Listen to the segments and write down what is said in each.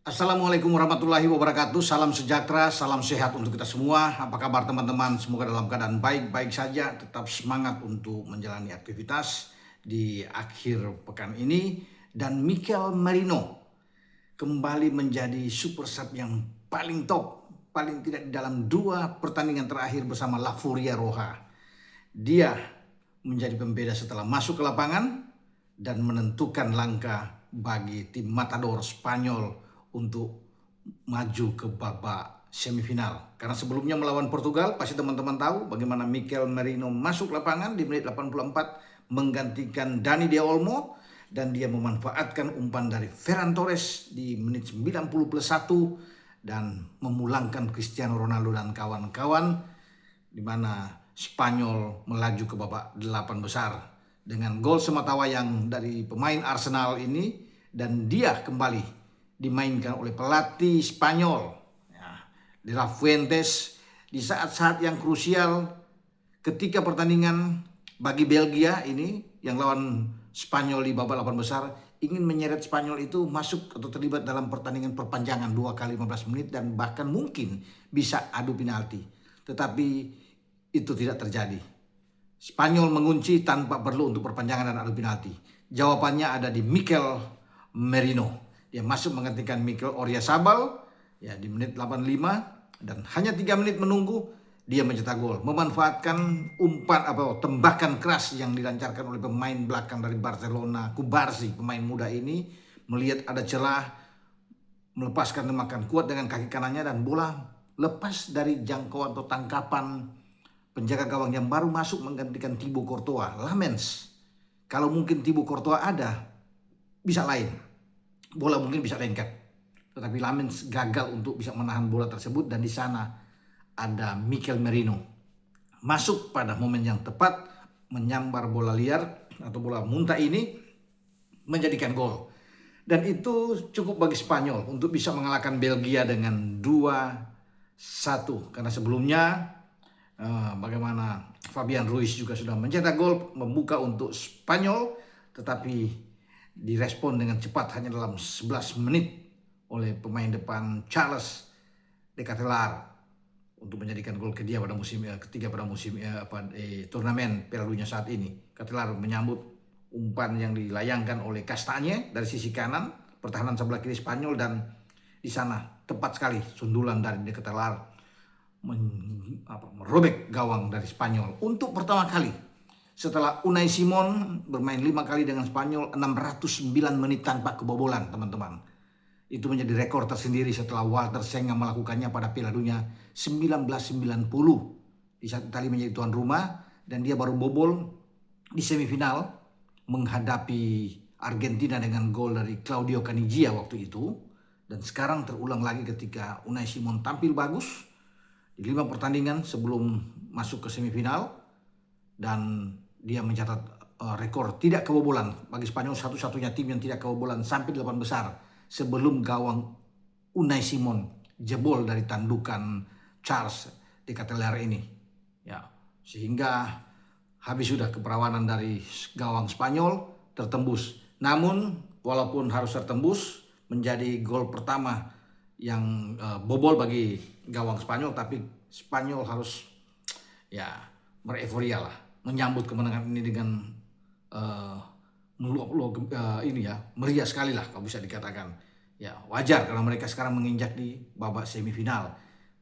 Assalamualaikum warahmatullahi wabarakatuh. Salam sejahtera, salam sehat untuk kita semua. Apa kabar teman-teman? Semoga dalam keadaan baik-baik saja. Tetap semangat untuk menjalani aktivitas di akhir pekan ini. Dan Mikel Merino kembali menjadi super sub yang paling top. Paling tidak di dalam dua pertandingan terakhir bersama La Furia Roja. Dia menjadi pembeda setelah masuk ke lapangan dan menentukan langkah bagi tim Matador Spanyol untuk maju ke babak semifinal. Karena sebelumnya melawan Portugal, pasti teman-teman tahu bagaimana Mikel Merino masuk lapangan di menit 84 menggantikan Dani De Olmo, dan dia memanfaatkan umpan dari Ferran Torres di menit 90 plus 1 dan memulangkan Cristiano Ronaldo dan kawan-kawan, di mana Spanyol melaju ke babak 8 besar dengan gol sematawayang dari pemain Arsenal ini, dan dia kembali dimainkan oleh pelatih Spanyol ya, De La Fuentes di saat-saat yang krusial ketika pertandingan bagi Belgia ini yang lawan Spanyol di babak 8 besar, ingin menyeret Spanyol itu masuk atau terlibat dalam pertandingan perpanjangan 2 kali 15 menit dan bahkan mungkin bisa adu penalti. Tetapi itu tidak terjadi. Spanyol mengunci tanpa perlu untuk perpanjangan dan adu penalti. Jawabannya ada di Mikel Merino. Dia masuk menggantikan Mikel Oyarzabal ya di menit 85, dan hanya 3 menit menunggu dia mencetak gol, memanfaatkan umpan tembakan keras yang dilancarkan oleh pemain belakang dari Barcelona, Cubarsí, pemain muda ini melihat ada celah, melepaskan tembakan kuat dengan kaki kanannya dan bola lepas dari jangkauan atau tangkapan penjaga gawang yang baru masuk menggantikan Thibaut Courtois. Lamens, kalau mungkin Thibaut Courtois ada, bisa lain, bola mungkin bisa lengket, tetapi Lamens gagal untuk bisa menahan bola tersebut, dan di sana ada Mikel Merino masuk pada momen yang tepat, menyambar bola liar atau bola muntah ini menjadikan gol. Dan itu cukup bagi Spanyol untuk bisa mengalahkan Belgia dengan 2-1. Karena sebelumnya bagaimana Fabian Ruiz juga sudah mencetak gol membuka untuk Spanyol, tetapi direspon dengan cepat hanya dalam 11 menit oleh pemain depan Charles de Ketelaere untuk menjadikan gol ketiga pada musim turnamen Piala Dunia saat ini. Ketelaere menyambut umpan yang dilayangkan oleh Castagne dari sisi kanan pertahanan sebelah kiri Spanyol, dan di sana tepat sekali sundulan dari De Ketelaere merobek gawang dari Spanyol untuk pertama kali setelah Unai Simon bermain 5 kali dengan Spanyol 609 menit tanpa kebobolan, teman-teman. Itu menjadi rekor tersendiri setelah Walter Senga melakukannya pada Piala Dunia 1990 di saat Italia menjadi tuan rumah, dan dia baru bobol di semifinal menghadapi Argentina dengan gol dari Claudio Caniggia waktu itu. Dan sekarang terulang lagi ketika Unai Simon tampil bagus di 5 pertandingan sebelum masuk ke semifinal, dan dia mencatat rekor tidak kebobolan bagi Spanyol, satu-satunya tim yang tidak kebobolan sampai 8 besar sebelum gawang Unai Simon jebol dari tandukan Charles de Ketelaere ini. Ya, sehingga habis sudah keperawanan dari gawang Spanyol tertembus. Namun walaupun harus tertembus menjadi gol pertama yang bobol bagi gawang Spanyol, tapi Spanyol harus ya bereforia lah menyambut kemenangan ini dengan meriah sekali lah kalau bisa dikatakan. Ya wajar karena mereka sekarang menginjak di babak semifinal.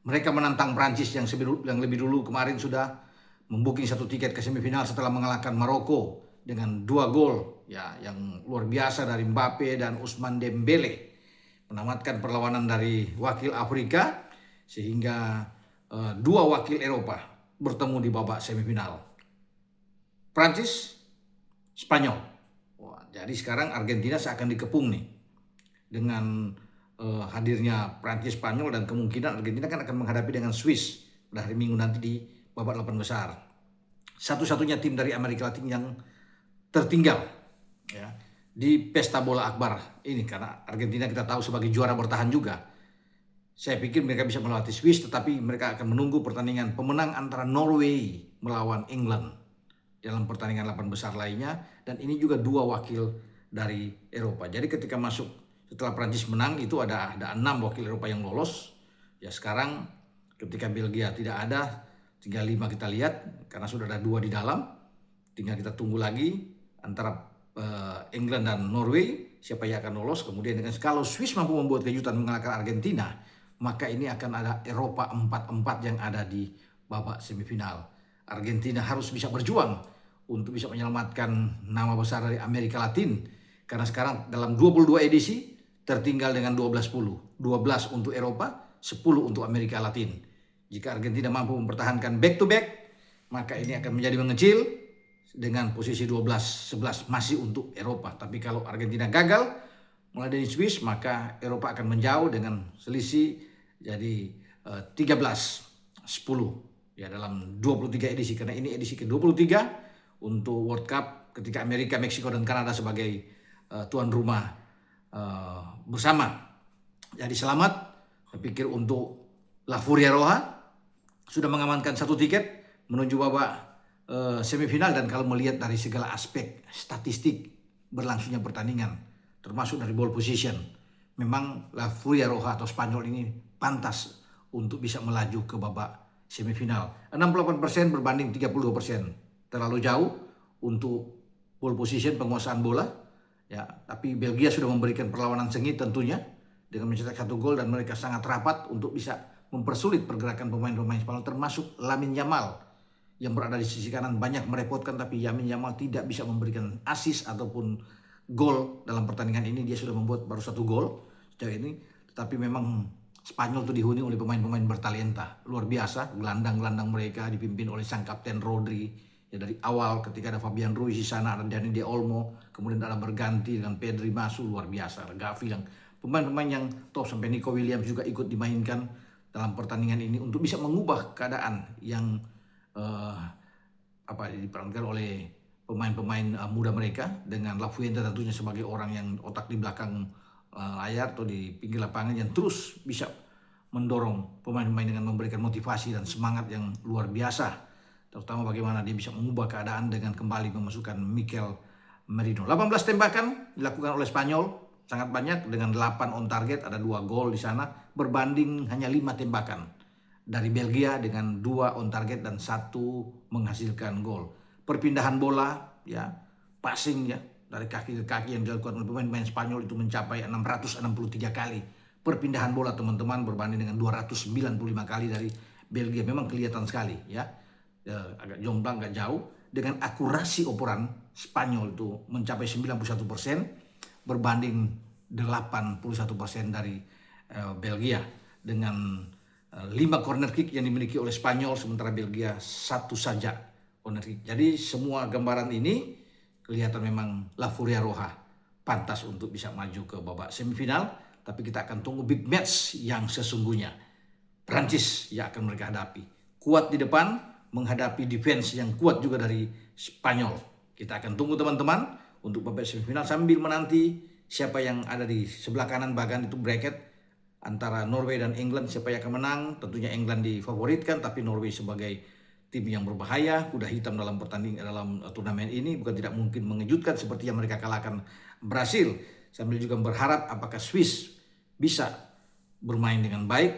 Mereka menantang Prancis yang lebih dulu kemarin sudah membooking 1 tiket ke semifinal setelah mengalahkan Maroko dengan 2 gol ya yang luar biasa dari Mbappe dan Ousmane Dembele, menamatkan perlawanan dari wakil Afrika sehingga 2 wakil Eropa bertemu di babak semifinal. Prancis, Spanyol. Wah, jadi sekarang Argentina seakan dikepung nih dengan hadirnya Prancis, Spanyol, dan kemungkinan Argentina kan akan menghadapi dengan Swiss pada hari Minggu nanti di babak 8 besar. Satu-satunya tim dari Amerika Latin yang tertinggal ya di pesta bola akbar ini, karena Argentina kita tahu sebagai juara bertahan juga. Saya pikir mereka bisa melewati Swiss, tetapi mereka akan menunggu pertandingan pemenang antara Norway melawan England dalam pertandingan 8 besar lainnya, dan ini juga 2 wakil dari Eropa. Jadi ketika masuk setelah Prancis menang itu ada 6 wakil Eropa yang lolos. Ya sekarang ketika Belgia tidak ada, tinggal 5 kita lihat karena sudah ada 2 di dalam. Tinggal kita tunggu lagi antara England dan Norway siapa yang akan lolos. Kemudian dengan kalau Swiss mampu membuat kejutan mengalahkan Argentina, maka ini akan ada Eropa 4-4 yang ada di babak semifinal. Argentina harus bisa berjuang untuk bisa menyelamatkan nama besar dari Amerika Latin. Karena sekarang dalam 22 edisi tertinggal dengan 12-10. 12 untuk Eropa, 10 untuk Amerika Latin. Jika Argentina mampu mempertahankan back to back, maka ini akan menjadi mengecil dengan posisi 12-11 masih untuk Eropa. Tapi kalau Argentina gagal mulai dari Swiss, maka Eropa akan menjauh dengan selisih jadi 13-10 ya dalam 23 edisi, karena ini edisi ke-23 untuk World Cup ketika Amerika, Meksiko dan Kanada sebagai tuan rumah bersama. Jadi selamat, saya pikir untuk La Furia Roja sudah mengamankan 1 tiket menuju babak semifinal. Dan kalau melihat dari segala aspek statistik berlangsungnya pertandingan, termasuk dari ball position, memang La Furia Roja atau Spanyol ini pantas untuk bisa melaju ke babak semifinal. 68% berbanding 32%, terlalu jauh untuk ball position, penguasaan bola. Ya, tapi Belgia sudah memberikan perlawanan sengit tentunya dengan mencetak 1 gol, dan mereka sangat rapat untuk bisa mempersulit pergerakan pemain-pemain Spanyol, termasuk Lamine Yamal yang berada di sisi kanan banyak merepotkan, tapi Lamine Yamal tidak bisa memberikan assist ataupun gol dalam pertandingan ini. Dia sudah membuat baru 1 gol sejauh ini, tetapi memang Spanyol itu dihuni oleh pemain-pemain bertalenta luar biasa. Gelandang-gelandang mereka dipimpin oleh sang kapten Rodri. Ya dari awal ketika ada Fabian Ruiz di sana, ada Dani De Olmo, kemudian ada berganti dengan Pedri masuk, luar biasa. Ada Gavi dan pemain-pemain yang top, sampai Nico Williams juga ikut dimainkan dalam pertandingan ini untuk bisa mengubah keadaan yang diperankan oleh pemain-pemain muda mereka, dengan La Fuente tentunya sebagai orang yang otak di belakang layar atau di pinggir lapangan yang terus bisa mendorong pemain-pemain dengan memberikan motivasi dan semangat yang luar biasa. Terutama bagaimana dia bisa mengubah keadaan dengan kembali memasukkan Mikel Merino. 18 tembakan dilakukan oleh Spanyol, sangat banyak dengan 8 on target, ada 2 gol di sana, berbanding hanya 5 tembakan dari Belgia dengan 2 on target dan 1 menghasilkan gol. Perpindahan bola, ya, passing ya dari kaki ke kaki yang dilakukan oleh pemain-pemain Spanyol itu mencapai 663 kali. Perpindahan bola teman-teman berbanding dengan 295 kali dari Belgia. Memang kelihatan sekali ya. Agak jomplang, agak jauh. Dengan akurasi operan Spanyol itu mencapai 91% berbanding 81% dari Belgia. Dengan 5 corner kick yang dimiliki oleh Spanyol, sementara Belgia 1 saja corner kick. Jadi semua gambaran ini kelihatan memang La Furia Roja pantas untuk bisa maju ke babak semifinal. Tapi kita akan tunggu big match yang sesungguhnya. Prancis yang akan mereka hadapi. Kuat di depan, menghadapi defense yang kuat juga dari Spanyol. Kita akan tunggu teman-teman untuk babak semifinal sambil menanti siapa yang ada di sebelah kanan, bahkan itu bracket antara Norway dan England, siapa yang akan menang. Tentunya England difavoritkan, tapi Norway sebagai tim yang berbahaya, kuda hitam dalam pertandingan dalam turnamen ini, bukan tidak mungkin mengejutkan seperti yang mereka kalahkan Brasil. Sambil juga berharap apakah Swiss bisa bermain dengan baik,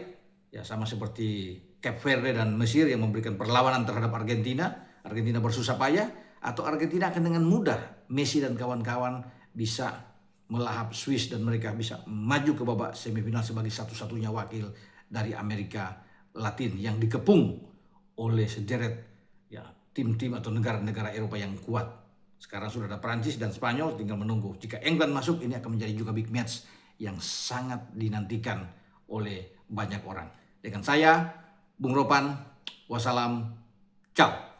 ya sama seperti Cape Verde dan Mesir yang memberikan perlawanan terhadap Argentina. Argentina bersusah payah, atau Argentina akan dengan mudah Messi dan kawan-kawan bisa melahap Swiss dan mereka bisa maju ke babak semifinal sebagai satu-satunya wakil dari Amerika Latin yang dikepung oleh sederet ya tim-tim atau negara-negara Eropa yang kuat. Sekarang sudah ada Prancis dan Spanyol, tinggal menunggu. Jika England masuk, ini akan menjadi juga big match yang sangat dinantikan oleh banyak orang. Dengan saya, Bung Ropan, wassalam, ciao.